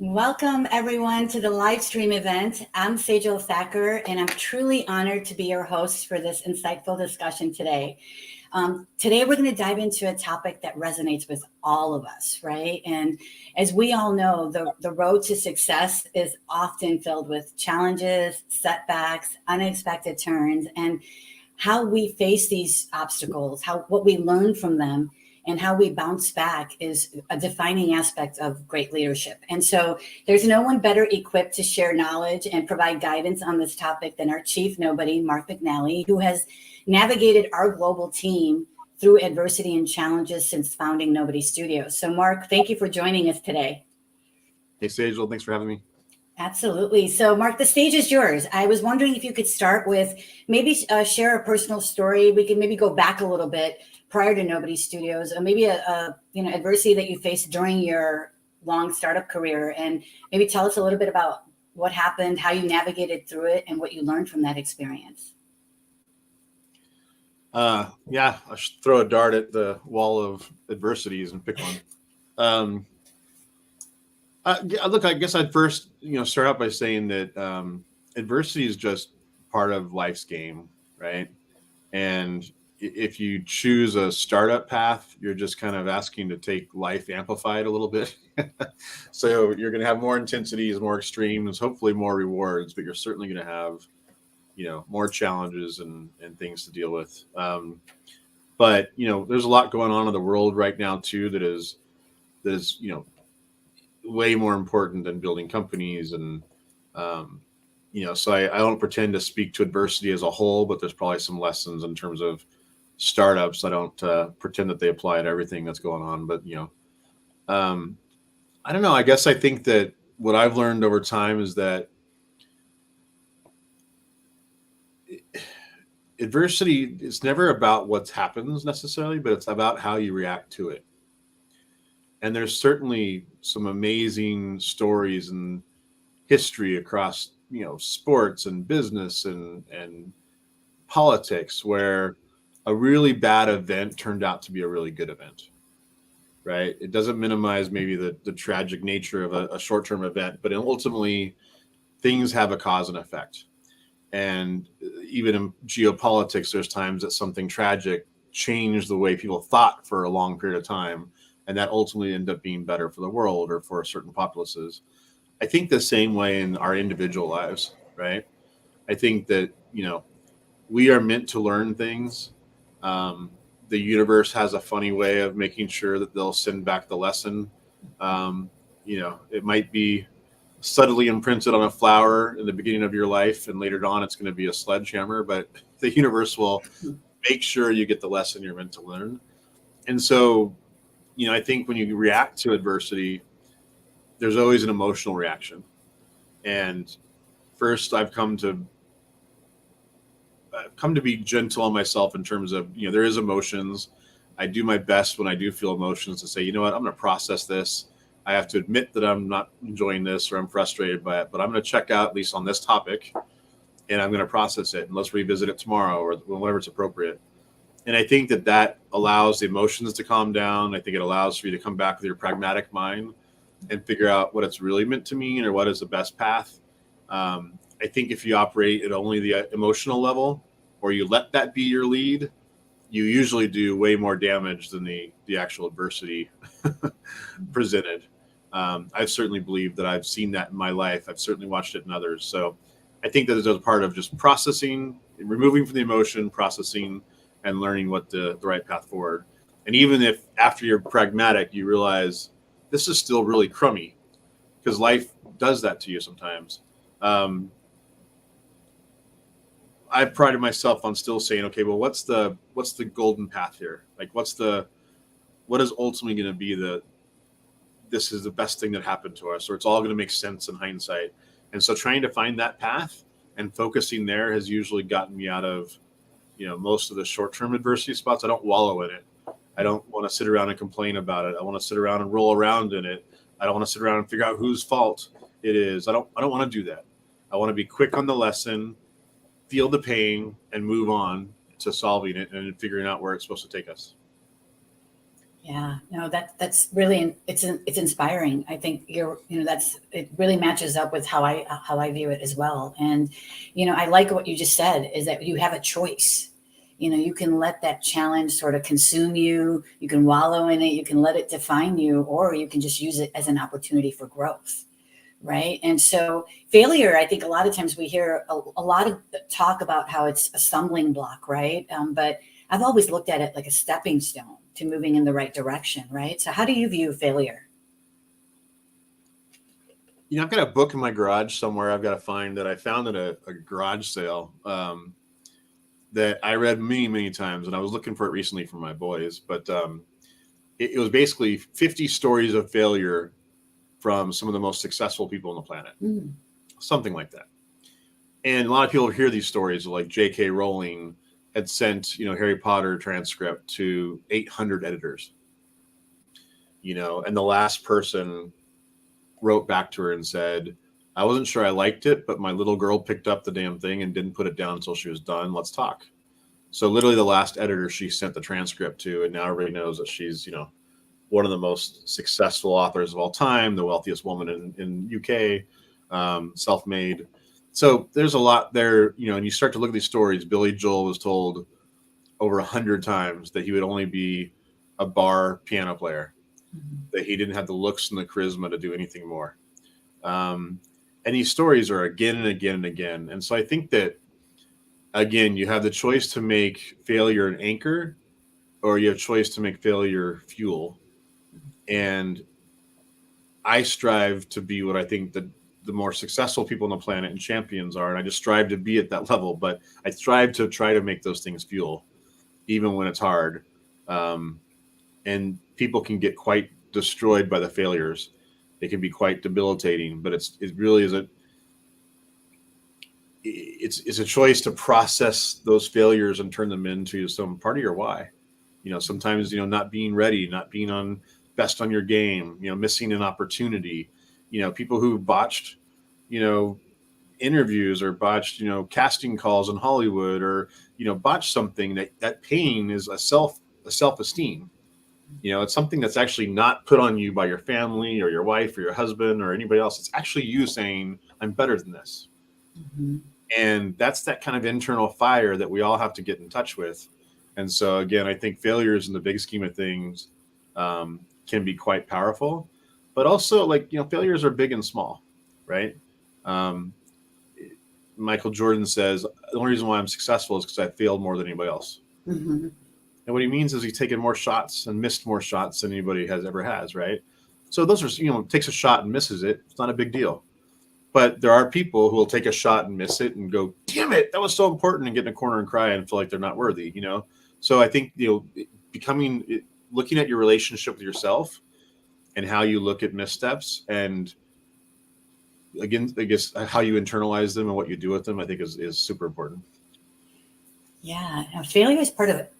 Welcome, everyone, to the live stream event. I'm Sejal Thacker, and I'm truly honored to be your host for this insightful discussion today. Today, we're going to dive into a topic that resonates with all of us, right? And as we all know, the road to success is often filled with challenges, setbacks, unexpected turns, and how we face these obstacles, what we learn from them, and how we bounce back is a defining aspect of great leadership. And so there's no one better equipped to share knowledge and provide guidance on this topic than our chief nobody, Mark McNally, who has navigated our global team through adversity and challenges since founding Nobody Studios. So Mark, thank you for joining us today. Hey, Sejal, thanks for having me. Absolutely. So Mark, the stage is yours. I was wondering if you could start with maybe share a personal story. We can maybe go back a little bit prior to Nobody Studios, or maybe a adversity that you faced during your long startup career, and maybe tell us a little bit about what happened, how you navigated through it, and what you learned from that experience. Yeah, I should throw a dart at the wall of adversities and pick one. Look, I guess I'd first, start out by saying that adversity is just part of life's game, right? And if you choose a startup path, you're just kind of asking to take life amplified a little bit. So you're going to have more intensities, more extremes, hopefully more rewards, but you're certainly going to have, more challenges and things to deal with. But there's a lot going on in the world right now too that is way more important than building companies. And so I don't pretend to speak to adversity as a whole, but there's probably some lessons in terms of startups. I don't pretend that they apply to everything that's going on, but I don't know. I guess I think that what I've learned over time is that adversity is never about what happens necessarily, but it's about how you react to it. And there's certainly some amazing stories and history across, sports and business and politics where a really bad event turned out to be a really good event, right? It doesn't minimize maybe the tragic nature of a short-term event, but ultimately things have a cause and effect. And even in geopolitics, there's times that something tragic changed the way people thought for a long period of time, and that ultimately ended up being better for the world or for certain populaces. I think the same way in our individual lives, right? I think that, we are meant to learn things. The universe has a funny way of making sure that they'll send back the lesson. It might be subtly imprinted on a flower in the beginning of your life, and later on it's going to be a sledgehammer, but the universe will make sure you get the lesson you're meant to learn. And so, I think when you react to adversity, there's always an emotional reaction. And first, I've come to be gentle on myself in terms of, there is emotions. I do my best when I do feel emotions to say, you know what, I'm going to process this. I have to admit that I'm not enjoying this or I'm frustrated by it, but I'm going to check out at least on this topic and I'm going to process it and let's revisit it tomorrow or whenever it's appropriate. And I think that allows the emotions to calm down. I think it allows for you to come back with your pragmatic mind and figure out what it's really meant to mean or what is the best path. I think if you operate at only the emotional level or you let that be your lead, you usually do way more damage than the actual adversity presented. I've certainly believed that I've seen that in my life. I've certainly watched it in others. So I think that is a part of just processing, removing from the emotion, processing, and learning what the right path forward. And even if after you're pragmatic, you realize this is still really crummy, because life does that to you sometimes. I've prided myself on still saying, okay, well, what's the golden path here? Like, what is ultimately going to be this is the best thing that happened to us, or it's all going to make sense in hindsight. And so trying to find that path and focusing there has usually gotten me out of, most of the short-term adversity spots. I don't wallow in it. I don't want to sit around and complain about it. I want to sit around and roll around in it. I don't want to sit around and figure out whose fault it is. I don't want to do that. I want to be quick on the lesson, feel the pain, and move on to solving it and figuring out where it's supposed to take us. Yeah, no, that's really, it's inspiring. I think it really matches up with how I view it as well. And I like what you just said, is that you have a choice. You can let that challenge sort of consume you. You can wallow in it. You can let it define you, or you can just use it as an opportunity for growth. Right. And so failure, I think a lot of times we hear a lot of talk about how it's a stumbling block. Right. But I've always looked at it like a stepping stone to moving in the right direction. Right. So how do you view failure? I've got a book in my garage somewhere. I've got to find that I found at a garage sale that I read many, many times, and I was looking for it recently for my boys. But it was basically 50 stories of failure from some of the most successful people on the planet, something like that. And a lot of people hear these stories, like J.K. Rowling had sent, Harry Potter transcript to 800 editors, and the last person wrote back to her and said, I wasn't sure I liked it, but my little girl picked up the damn thing and didn't put it down until she was done. Let's talk. So literally the last editor she sent the transcript to, and now everybody knows that she's, one of the most successful authors of all time, the wealthiest woman in UK, self-made. So there's a lot there, and you start to look at these stories. Billy Joel was told over 100 times that he would only be a bar piano player, that he didn't have the looks and the charisma to do anything more. And these stories are again and again and again. And so I think that, again, you have the choice to make failure an anchor, or you have choice to make failure fuel. And I strive to be what I think the more successful people on the planet and champions are. And I just strive to be at that level, but I strive to try to make those things fuel, even when it's hard. And people can get quite destroyed by the failures. They can be quite debilitating, but it really is it's a choice to process those failures and turn them into some part of your why. Sometimes, not being ready, not being best on your game, missing an opportunity, people who botched, interviews, or botched, casting calls in Hollywood, or, botched something, that pain is a self-esteem. It's something that's actually not put on you by your family or your wife or your husband or anybody else. It's actually you saying, I'm better than this. Mm-hmm. And that's that kind of internal fire that we all have to get in touch with. And so, again, I think failures in the big scheme of things can be quite powerful, but also, failures are big and small, right? Michael Jordan says, the only reason why I'm successful is because I failed more than anybody else. Mm-hmm. And what he means is he's taken more shots and missed more shots than anybody has, right? So those are, takes a shot and misses it. It's not a big deal. But there are people who will take a shot and miss it and go, damn it, that was so important, and get in a corner and cry and feel like they're not worthy, So I think, looking at your relationship with yourself and how you look at missteps, and again, I guess how you internalize them and what you do with them, I think is super important. Yeah, failure is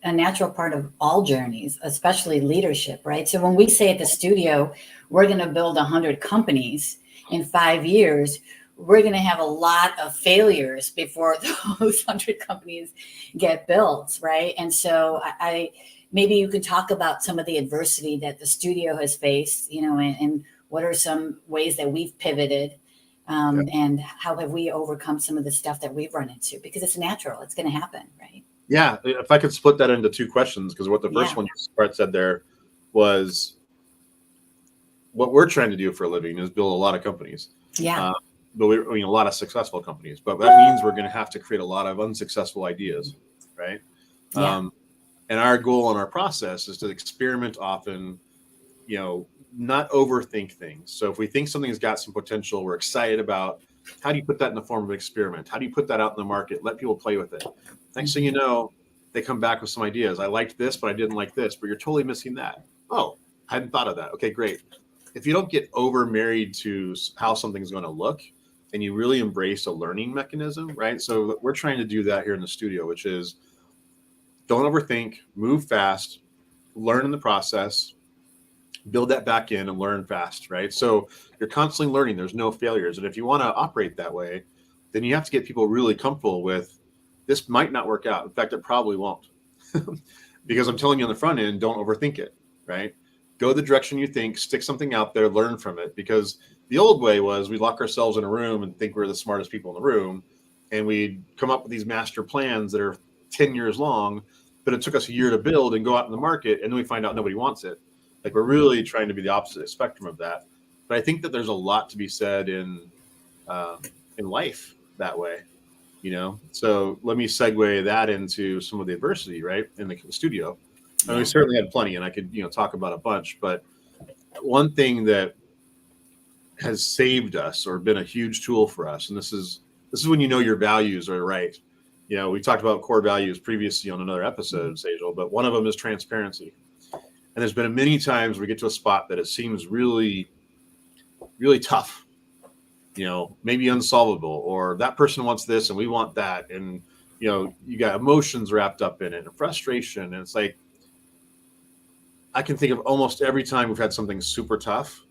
a natural part of all journeys, especially leadership, right? So when we say at the studio, we're going to build 100 companies in 5 years, we're going to have a lot of failures before those 100 companies get built, right? And so I maybe you could talk about some of the adversity that the studio has faced, and what are some ways that we've pivoted, and how have we overcome some of the stuff that we've run into? Because it's natural, it's going to happen, right? Yeah, if I could split that into two questions, because what the first one you said there was, what we're trying to do for a living is build a lot of companies. Yeah. But a lot of successful companies. But that means we're going to have to create a lot of unsuccessful ideas, right? Yeah. And our goal in our process is to experiment often, not overthink things. So if we think something's got some potential, we're excited about, how do you put that in the form of an experiment? How do you put that out in the market? Let people play with it. Next thing you know, they come back with some ideas. I liked this, but I didn't like this, but you're totally missing that. Oh, I hadn't thought of that. Okay, great. If you don't get over married to how something's going to look, and you really embrace a learning mechanism, right? So we're trying to do that here in the studio, which is don't overthink, move fast, learn in the process, build that back in and learn fast, right? So you're constantly learning. There's no failures. And if you want to operate that way, then you have to get people really comfortable with, this might not work out. In fact, it probably won't. Because I'm telling you on the front end, don't overthink it, right? Go the direction you think, stick something out there, learn from it. Because the old way was we lock ourselves in a room and think we're the smartest people in the room. And we'd come up with these master plans that are 10 years long, but it took us a year to build and go out in the market. And then we find out nobody wants it. Like, we're really trying to be the opposite spectrum of that. But I think that there's a lot to be said in life that way, you know? So let me segue that into some of the adversity, right? In the studio. And we certainly had plenty, and I could, talk about a bunch, but one thing that has saved us or been a huge tool for us, and this is when you know your values are right. We talked about core values previously on another episode, Sejal, but one of them is transparency. And there's been many times we get to a spot that it seems really, really tough, maybe unsolvable, or that person wants this and we want that. And, you got emotions wrapped up in it and frustration. And it's like, I can think of almost every time we've had something super tough.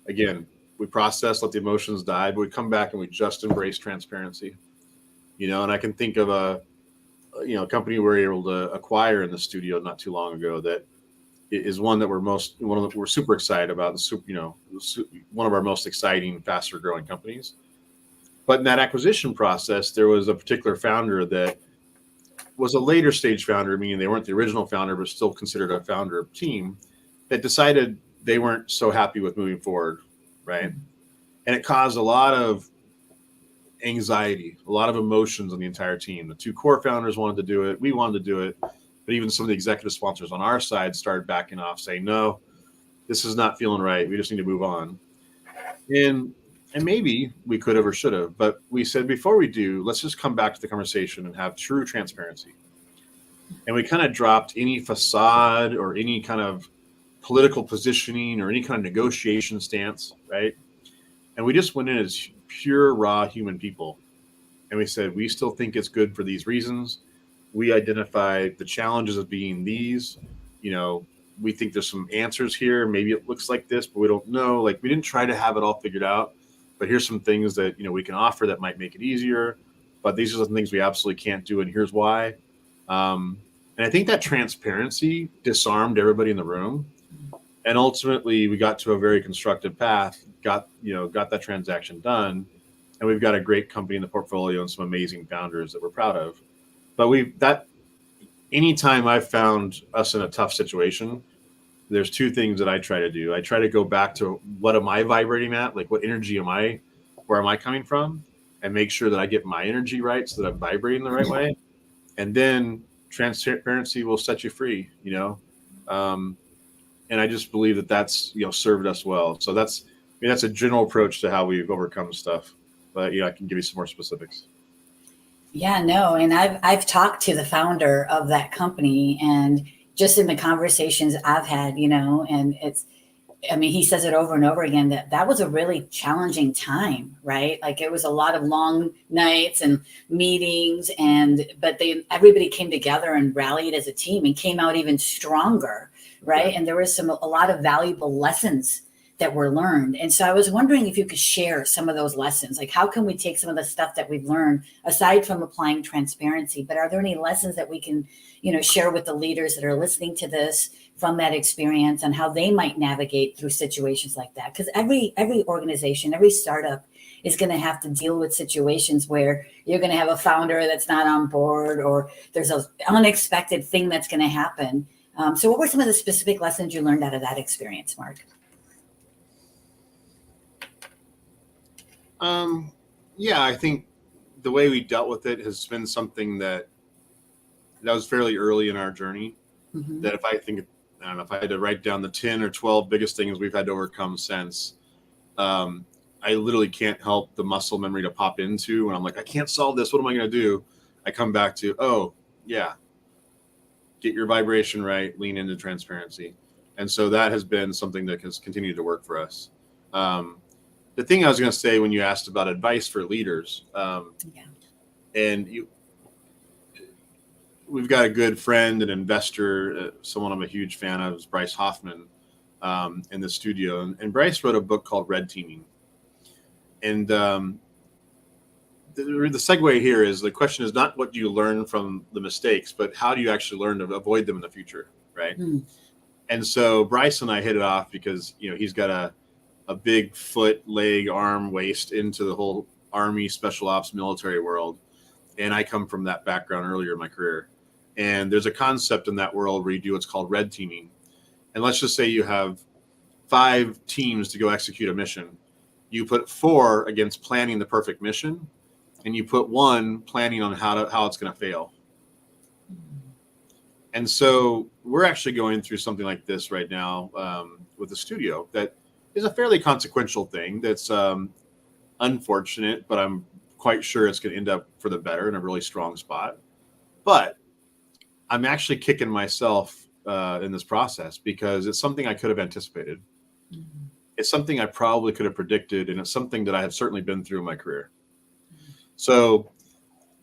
Again, we process, let the emotions die, but we come back and we just embrace transparency, and I can think of a company we were able to acquire in the studio not too long ago that is one that we're super excited about. One of our most exciting, faster growing companies. But in that acquisition process, there was a particular founder that was a later stage founder, meaning they weren't the original founder, but still considered a founder team, that decided they weren't so happy with moving forward, right? And it caused a lot of anxiety, a lot of emotions on the entire team. The two core founders wanted to do it. We wanted to do it. But even some of the executive sponsors on our side started backing off, saying, no, this is not feeling right. We just need to move on. And maybe we could have or should have, but we said, before we do, let's just come back to the conversation and have true transparency. And we kind of dropped any facade or any kind of political positioning or any kind of negotiation stance, right? And we just went in as pure, raw human people. And we said, we still think it's good for these reasons. We identified the challenges of being these. We think there's some answers here. Maybe it looks like this, but we don't know. Like, we didn't try to have it all figured out. But here's some things that, we can offer that might make it easier. But these are the things we absolutely can't do, and here's why. And I think that transparency disarmed everybody in the room. And ultimately, we got to a very constructive path, got that transaction done. And we've got a great company in the portfolio and some amazing founders that we're proud of. But anytime I've found us in a tough situation, there's two things that I try to do. I try to go back to what am I vibrating at? Like, what energy where am I coming from? And make sure that I get my energy right so that I'm vibrating the right way. And then transparency will set you free, and I just believe that that's, served us well. So that's a general approach to how we've overcome stuff. But, I can give you some more specifics. Yeah, no. And I've talked to the founder of that company, and just in the conversations I've had, and he says it over and over again, that was a really challenging time, right? Like, it was a lot of long nights and meetings, but everybody came together and rallied as a team and came out even stronger, right? And there was a lot of valuable lessons that were learned. And so I was wondering if you could share some of those lessons. Like, how can we take some of the stuff that we've learned, aside from applying transparency, but are there any lessons that we can, share with the leaders that are listening to this from that experience, and how they might navigate through situations like that? Because every organization, every startup is going to have to deal with situations where you're going to have a founder that's not on board, or there's an unexpected thing that's going to happen. So what were some of the specific lessons you learned out of that experience, Mark? Yeah, I think the way we dealt with it has been something that was fairly early in our journey. Mm-hmm. That if I had to write down the 10 or 12 biggest things we've had to overcome since, I literally can't help the muscle memory to pop into when I'm like, I can't solve this. What am I going to do? I come back to, oh yeah, get your vibration right, lean into transparency. And so that has been something that has continued to work for us. The thing I was going to say when you asked about advice for leaders, we've got a good friend and investor, someone I'm a huge fan of, is Bryce Hoffman, in the studio. And Bryce wrote a book called Red Teaming. And the segue here is, the question is not what do you learn from the mistakes, but how do you actually learn to avoid them in the future, right? And so Bryce and I hit it off because, he's got a big foot, leg, arm, waist into the whole Army special ops military world. And I come from that background earlier in my career. And there's a concept in that world where you do what's called red teaming. And let's just say you have 5 teams to go execute a mission. You put 4 against planning the perfect mission, and you put 1 planning on how it's going to fail. And so we're actually going through something like this right now with the studio that is a fairly consequential thing that's unfortunate, but I'm quite sure it's going to end up for the better in a really strong spot. But I'm actually kicking myself in this process because it's something I could have anticipated. Mm-hmm. It's something I probably could have predicted, and it's something that I have certainly been through in my career. Mm-hmm. So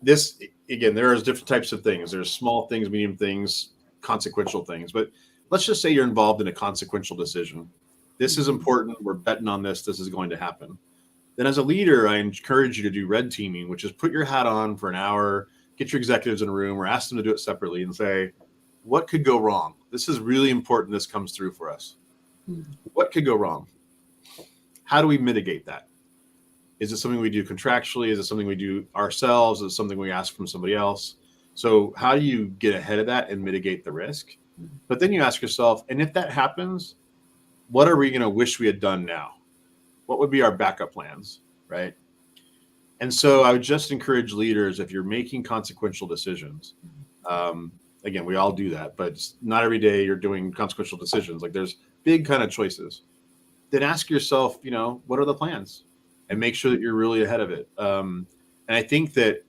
this, again, there's different types of things. There's small things, medium things, consequential things. But let's just say you're involved in a consequential decision. This is important. We're betting on this. This is going to happen. Then as a leader, I encourage you to do red teaming, which is put your hat on for an hour, get your executives in a room or ask them to do it separately and say, what could go wrong? This is really important. This comes through for us. Mm-hmm. What could go wrong? How do we mitigate that? Is it something we do contractually? Is it something we do ourselves? Is it something we ask from somebody else? So how do you get ahead of that and mitigate the risk? Mm-hmm. But then you ask yourself, and if that happens, what are we going to wish we had done now? What would be our backup plans, right? And so I would just encourage leaders, if you're making consequential decisions, again, we all do that, but not every day you're doing consequential decisions. Like there's big kind of choices. Then ask yourself, what are the plans? And make sure that you're really ahead of it. And I think that,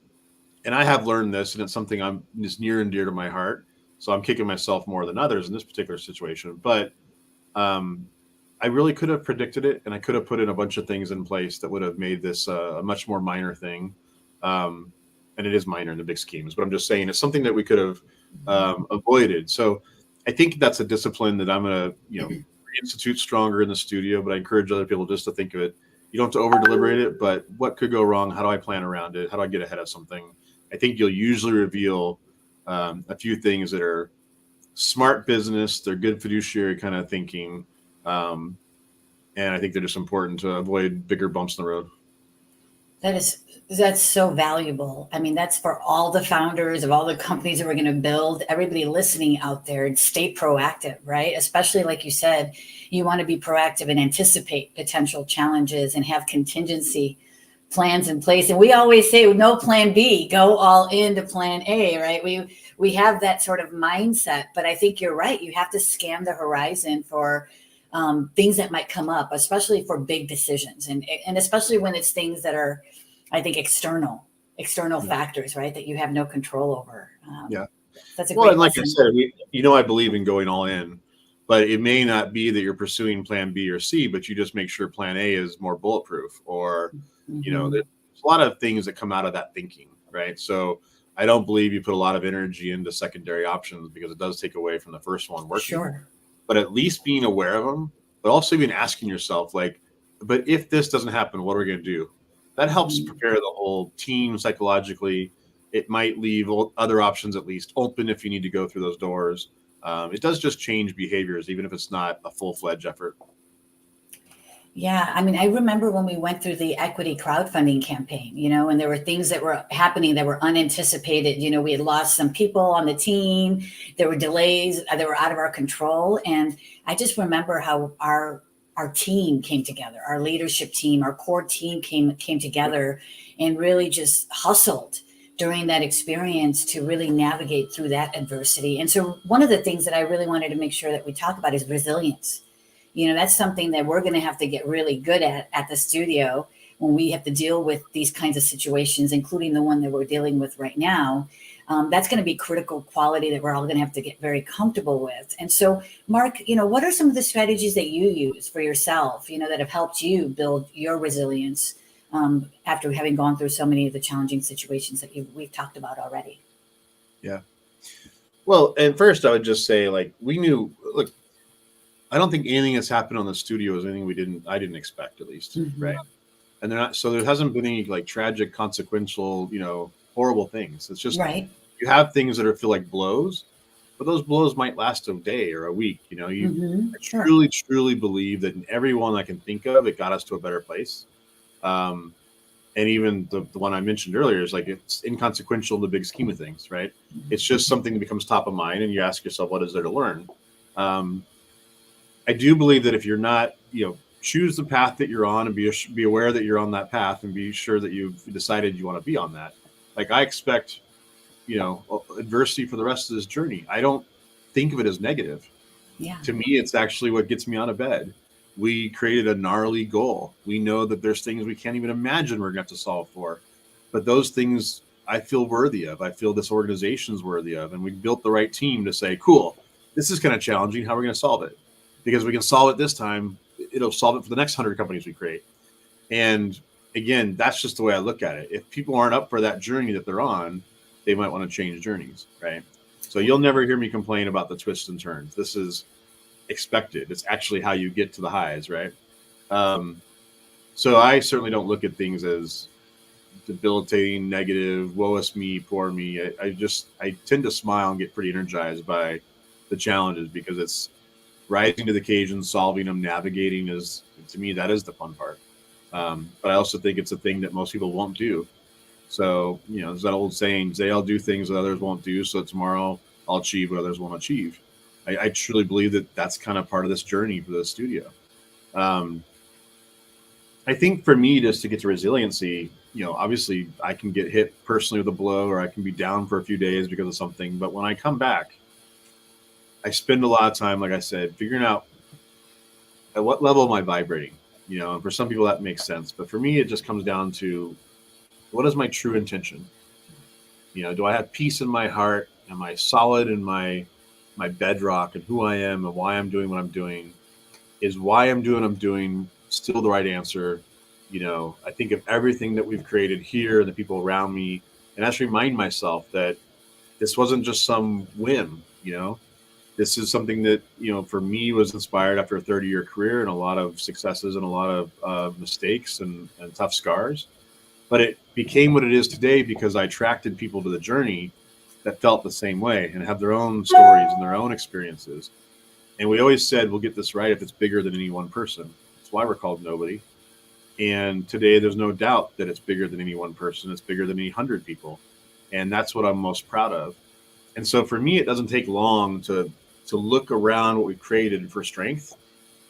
and I have learned this, and it's something is near and dear to my heart. So I'm kicking myself more than others in this particular situation. But I really could have predicted it, and I could have put in a bunch of things in place that would have made this a much more minor thing. And it is minor in the big schemes, but I'm just saying it's something that we could have avoided. So I think that's a discipline that I'm going to, institute stronger in the studio, but I encourage other people just to think of it. You don't have to over deliberate it, but what could go wrong? How do I plan around it? How do I get ahead of something? I think you'll usually reveal a few things that are smart business. They're good fiduciary kind of thinking. And I think they're just important to avoid bigger bumps in the road. That's so valuable. I mean, that's for all the founders of all the companies that we're going to build, everybody listening out there, and stay proactive, right? Especially like you said, you want to be proactive and anticipate potential challenges and have contingency plans in place. And we always say no plan B, go all into plan A, right? We have that sort of mindset, but I think you're right. You have to scan the horizon for things that might come up, especially for big decisions. And especially when it's things that are, I think, external factors, right? That you have no control over. That's a great and like lesson. I said, I believe in going all in, but it may not be that you're pursuing plan B or C, but you just make sure plan A is more bulletproof, or, there's a lot of things that come out of that thinking, right? So I don't believe you put a lot of energy into secondary options because it does take away from the first one working. Sure. But at least being aware of them, but also even asking yourself, like, but if this doesn't happen, what are we going to do? That helps prepare the whole team psychologically. It might leave other options at least open if you need to go through those doors. It does just change behaviors, even if it's not a full-fledged effort. Yeah. I mean, I remember when we went through the equity crowdfunding campaign, and there were things that were happening that were unanticipated. We had lost some people on the team. There were delays that were out of our control. And I just remember how our team came together, our leadership team, our core team came together and really just hustled during that experience to really navigate through that adversity. And so one of the things that I really wanted to make sure that we talk about is resilience. That's something that we're going to have to get really good at the studio when we have to deal with these kinds of situations, including the one that we're dealing with right now. That's going to be critical quality that we're all going to have to get very comfortable with. And so, Mark, what are some of the strategies that you use for yourself, that have helped you build your resilience after having gone through so many of the challenging situations that we've talked about already? Yeah. Well, and first I would just say, we knew, look, I don't think anything that's happened on the studio is anything I didn't expect, at least. Mm-hmm. Right. And there hasn't been any tragic, consequential, horrible things. It's just, right. You have things that feel like blows, but those blows might last a day or a week. I Sure. truly believe that in every one I can think of, it got us to a better place. Um, and even the one I mentioned earlier is like, it's inconsequential in the big scheme of things, right? It's just something that becomes top of mind, and you ask yourself, what is there to learn? Um, I do believe that if you're not, choose the path that you're on, and be aware that you're on that path, and be sure that you've decided you want to be on that. Like, I expect, adversity for the rest of this journey. I don't think of it as negative. Yeah. To me, it's actually what gets me out of bed. We created a gnarly goal. We know that there's things we can't even imagine we're going to have to solve for. But those things I feel worthy of. I feel this organization's worthy of. And we built the right team to say, cool, this is kind of challenging. How are we going to solve it? Because we can solve it this time, it'll solve it for the next 100 companies we create. And again, that's just the way I look at it. If people aren't up for that journey that they're on, they might want to change journeys, right? So you'll never hear me complain about the twists and turns. This is expected. It's actually how you get to the highs, right? Um, so I certainly don't look at things as debilitating, negative, woe is me, poor me. I tend to smile and get pretty energized by the challenges, because it's rising to the occasion, solving them, navigating is, to me, that is the fun part. But I also think it's a thing that most people won't do. So, there's that old saying, today I'll do things that others won't do, so tomorrow I'll achieve what others won't achieve. I truly believe that that's kind of part of this journey for the studio. Um, I think for me, just to get to resiliency, obviously I can get hit personally with a blow, or I can be down for a few days because of something. But when I come back, I spend a lot of time, like I said, figuring out at what level am I vibrating. And for some people that makes sense, but for me, it just comes down to, what is my true intention? Do I have peace in my heart? Am I solid in my bedrock and who I am and why I'm doing what I'm doing? Is why I'm doing what I'm doing still the right answer? I think of everything that we've created here and the people around me, and I just remind myself that this wasn't just some whim. This is something that, for me, was inspired after a 30-year career and a lot of successes and a lot of mistakes and tough scars. But it became what it is today because I attracted people to the journey that felt the same way and have their own stories and their own experiences. And we always said, we'll get this right if it's bigger than any one person. That's why we're called Nobody. And today, there's no doubt that it's bigger than any one person. It's bigger than any 100 people. And that's what I'm most proud of. And so for me, it doesn't take long to look around what we've created for strength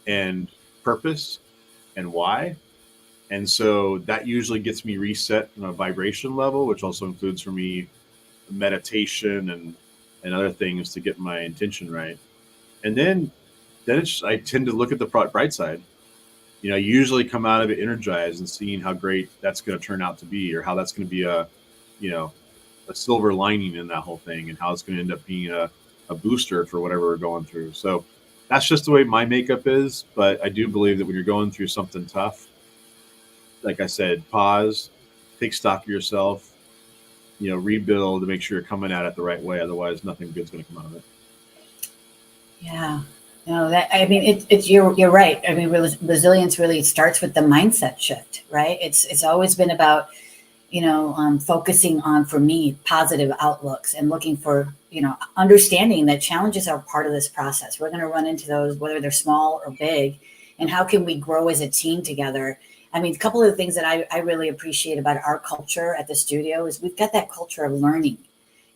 and purpose and why. And so that usually gets me reset on a vibration level, which also includes for me meditation and other things to get my intention right. And then I tend to look at the bright side. I usually come out of it energized and seeing how great that's going to turn out to be, or how that's going to be you know, a silver lining in that whole thing, and how it's going to end up being a booster for whatever we're going through. So that's just the way my makeup is. But I do believe that when you're going through something tough, like I said, pause, take stock of yourself, rebuild to make sure you're coming at it the right way. Otherwise, nothing good's going to come out of it. Yeah. No, you're right. I mean, resilience really starts with the mindset shift, right? It's always been about, focusing on, for me, positive outlooks and looking for, understanding that challenges are part of this process. We're going to run into those, whether they're small or big, and how can we grow as a team together? I mean, a couple of the things that I really appreciate about our culture at the studio is we've got that culture of learning,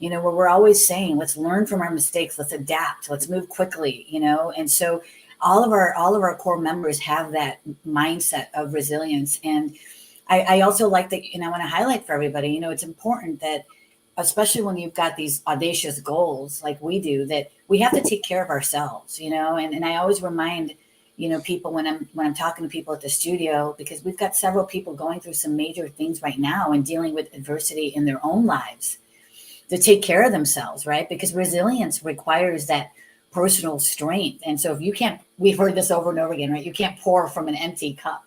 where we're always saying, let's learn from our mistakes, let's adapt, let's move quickly, and so all of our core members have that mindset of resilience. And I also like that, I want to highlight for everybody, it's important that, especially when you've got these audacious goals like we do, that we have to take care of ourselves, and I always remind, people when I'm talking to people at the studio, because we've got several people going through some major things right now and dealing with adversity in their own lives, to take care of themselves, right? Because resilience requires that personal strength. And so if you can't, we've heard this over and over again, right? You can't pour from an empty cup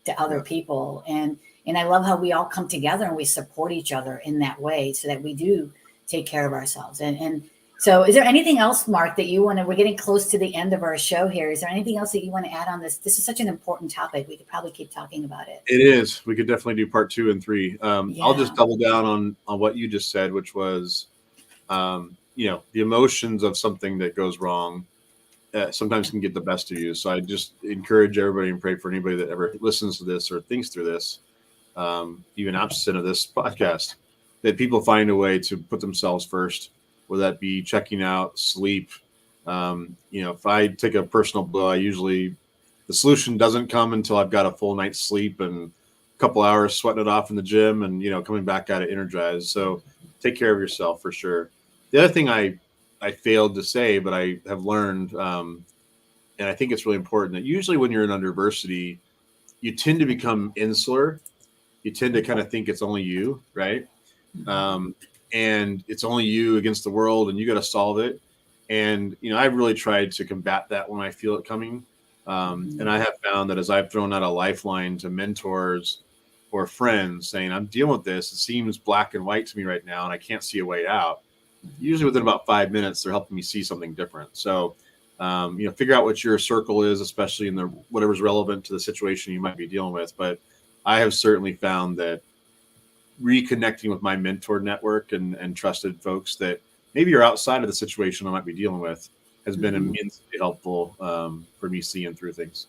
to other people. And I love how we all come together and we support each other in that way, so that we do take care of ourselves. And so is there anything else, Mark, that you want to, we're getting close to the end of our show here. Is there anything else that you want to add on this? This is such an important topic. We could probably keep talking about it. It is. We could definitely do part 2 and 3. Yeah. I'll just double down on what you just said, which was, the emotions of something that goes wrong sometimes can get the best of you. So I just encourage everybody and pray for anybody that ever listens to this or thinks through this, even absent of this podcast, that people find a way to put themselves first, whether that be checking out, sleep. If I take a personal blow, the solution doesn't come until I've got a full night's sleep and a couple hours sweating it off in the gym and, coming back at it energized. So take care of yourself for sure. The other thing I failed to say, but I have learned, and I think it's really important, that usually when you're in adversity, you tend to become insular. You tend to kind of think it's only you, right? And it's only you against the world, and you got to solve it. And I've really tried to combat that when I feel it coming. And I have found that as I've thrown out a lifeline to mentors or friends saying, I'm dealing with this, it seems black and white to me right now, and I can't see a way out. Usually within about 5 minutes, they're helping me see something different. So, figure out what your circle is, especially in whatever's relevant to the situation you might be dealing with. But I have certainly found that reconnecting with my mentor network and trusted folks that maybe are outside of the situation I might be dealing with has been immensely helpful for me seeing through things.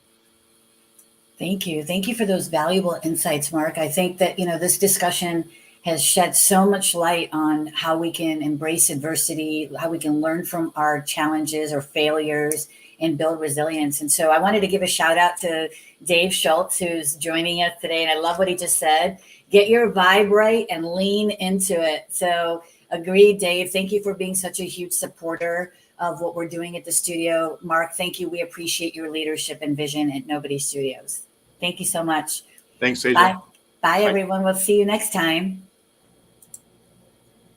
Thank you. Thank you for those valuable insights, Mark. I think that, this discussion has shed so much light on how we can embrace adversity, how we can learn from our challenges or failures and build resilience. And so I wanted to give a shout out to Dave Schultz, who's joining us today. And I love what he just said. Get your vibe right and lean into it. So agreed, Dave. Thank you for being such a huge supporter of what we're doing at the studio. Mark, thank you. We appreciate your leadership and vision at Nobody Studios. Thank you so much. Thanks, Sejal. Bye, everyone. We'll see you next time.